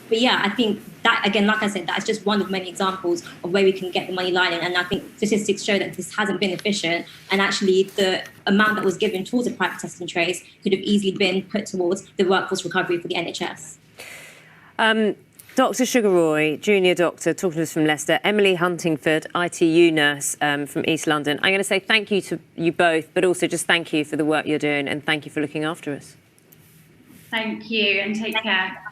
But yeah, I think that, again, like I said, that's just one of many examples of where we can get the money lining. And I think statistics show that this hasn't been efficient. And actually, the amount that was given towards a private test and trace could have easily been put towards the workforce recovery for the NHS. Dr. Sugarroy, junior doctor, talking to us from Leicester. Emily Huntingford, ITU nurse from East London. I'm going to say thank you to you both, but also just thank you for the work you're doing and thank you for looking after us. Thank you and take care.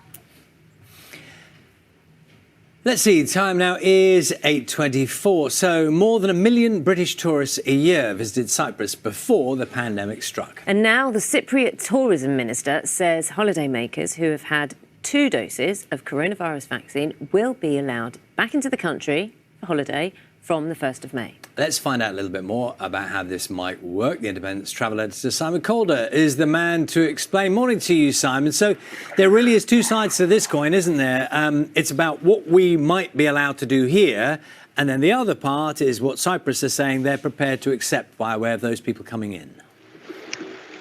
Let's see, time now is 8:24. So more than 1 million British tourists a year visited Cyprus before the pandemic struck. And now the Cypriot tourism minister says holidaymakers who have had 2 doses of coronavirus vaccine will be allowed back into the country for holiday from the 1st of May. Let's find out a little bit more about how this might work. The Independent's travel editor, Simon Calder, is the man to explain. Morning to you, Simon. So there really is 2 sides to this coin, isn't there? It's about what we might be allowed to do here, and then the other part is what Cyprus is saying they're prepared to accept by way of those people coming in.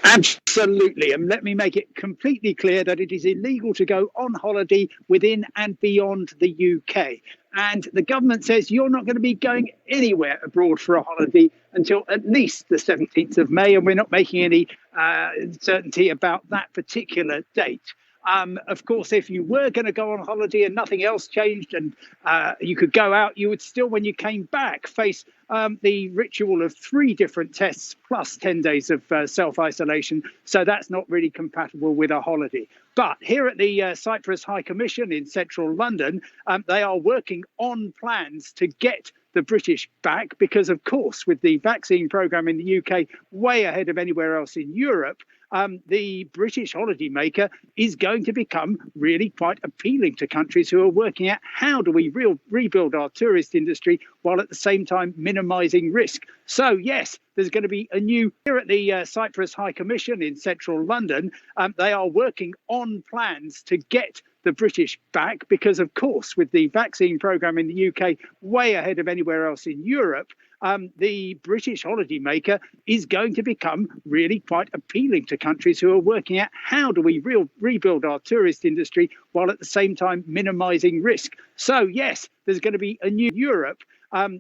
Absolutely. And let me make it completely clear that it is illegal to go on holiday within and beyond the UK. And the government says you're not going to be going anywhere abroad for a holiday until at least the 17th of May. And we're not making any certainty about that particular date. Of course, if you were going to go on holiday and nothing else changed and you could go out, you would still, when you came back, face the ritual of 3 different tests plus 10 days of self-isolation. So that's not really compatible with a holiday. But here at the Cyprus High Commission in central London, they are working on plans to get the British back because, of course, with the vaccine programme in the UK way ahead of anywhere else in Europe, the British holidaymaker is going to become really quite appealing to countries who are working out how do we rebuild our tourist industry while at the same time minimising risk. So, yes, there's going to be a new... Here at the Cyprus High Commission in central London, they are working on plans to get the British back because, of course, with the vaccine programme in the UK way ahead of anywhere else in Europe, the British holidaymaker is going to become really quite appealing to countries who are working out how do we rebuild our tourist industry while at the same time minimising risk. So, yes, there's going to be a new Europe.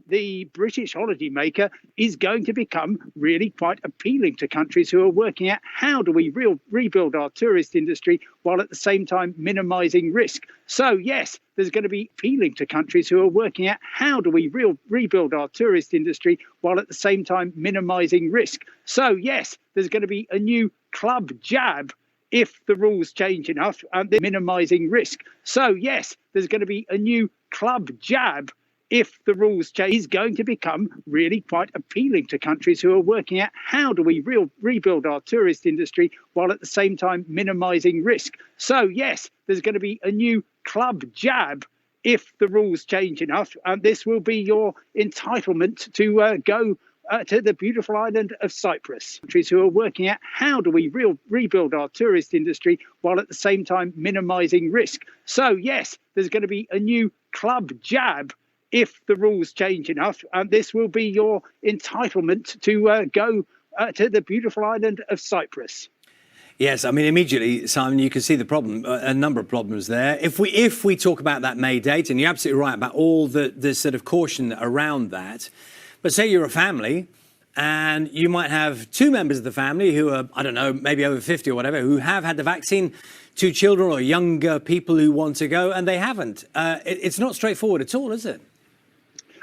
The British holidaymaker is going to become really quite appealing to countries who are working out how do we rebuild our tourist industry while at the same time minimising risk. So, yes, there's going to be appealing to countries who are working out how do we rebuild our tourist industry while at the same time minimising risk. So, yes, there's going to be a new club jab if the rules change enough, minimising risk. So, yes, there's going to be a new club jab if the rules change, is going to become really quite appealing to countries who are working out how do we rebuild our tourist industry while at the same time minimising risk. So, yes, there's going to be a new club jab if the rules change enough. This will be your entitlement to go to the beautiful island of Cyprus. Countries who are working out how do we rebuild our tourist industry while at the same time minimising risk. So, yes, there's going to be a new club jab if the rules change enough. This will be your entitlement to go to the beautiful island of Cyprus. Yes, I mean, immediately, Simon, you can see the problem, a number of problems there. If we talk about that May date, and you're absolutely right about all the sort of caution around that, but say you're a family and you might have 2 members of the family who are, I don't know, maybe over 50 or whatever, who have had the vaccine, 2 children or younger people who want to go, and they haven't. It's not straightforward at all, is it?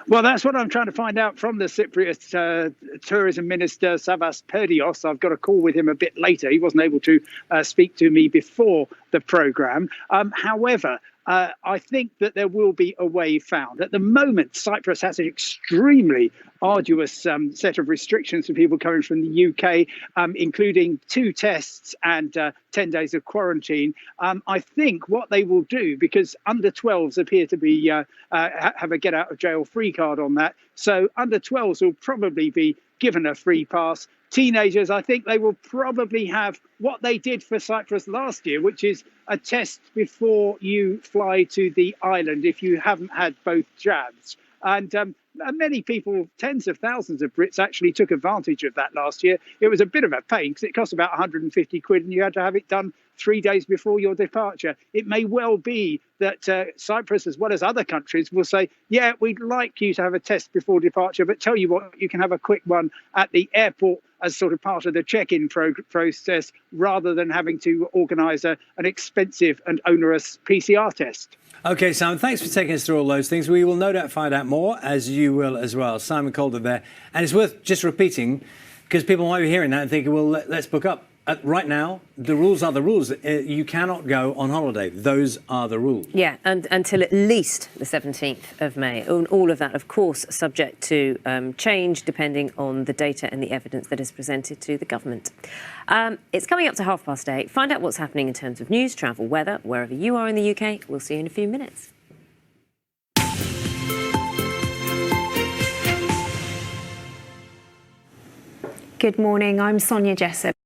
Well, that's what I'm trying to find out from the Cypriot tourism minister, Savas Perdios. I've got a call with him a bit later. He wasn't able to speak to me before the programme. However, I think that there will be a way found. At the moment, Cyprus has an extremely arduous set of restrictions for people coming from the UK, including 2 tests and 10 days of quarantine. I think what they will do, because under 12s appear to be have a get out of jail free card on that. So under 12s will probably be given a free pass. Teenagers, I think they will probably have what they did for Cyprus last year, which is a test before you fly to the island if you haven't had both jabs. And many people, tens of thousands of Brits, actually took advantage of that last year. It was a bit of a pain because it cost about 150 quid and you had to have it done 3 days before your departure. It may well be that Cyprus, as well as other countries, will say, yeah, we'd like you to have a test before departure, but tell you what, you can have a quick one at the airport as sort of part of the check-in process, rather than having to organise an expensive and onerous PCR test. OK, Simon, thanks for taking us through all those things. We will no doubt find out more, as you will as well. Simon Calder there. And it's worth just repeating, because people might be hearing that and thinking, well, let's book up. Right now, the rules are the rules. You cannot go on holiday. Those are the rules. Yeah, and until at least the 17th of May. And all of that, of course, subject to change depending on the data and the evidence that is presented to the government. It's coming up to 8:30. Find out what's happening in terms of news, travel, weather, wherever you are in the UK. We'll see you in a few minutes. Good morning, I'm Sonia Jessup.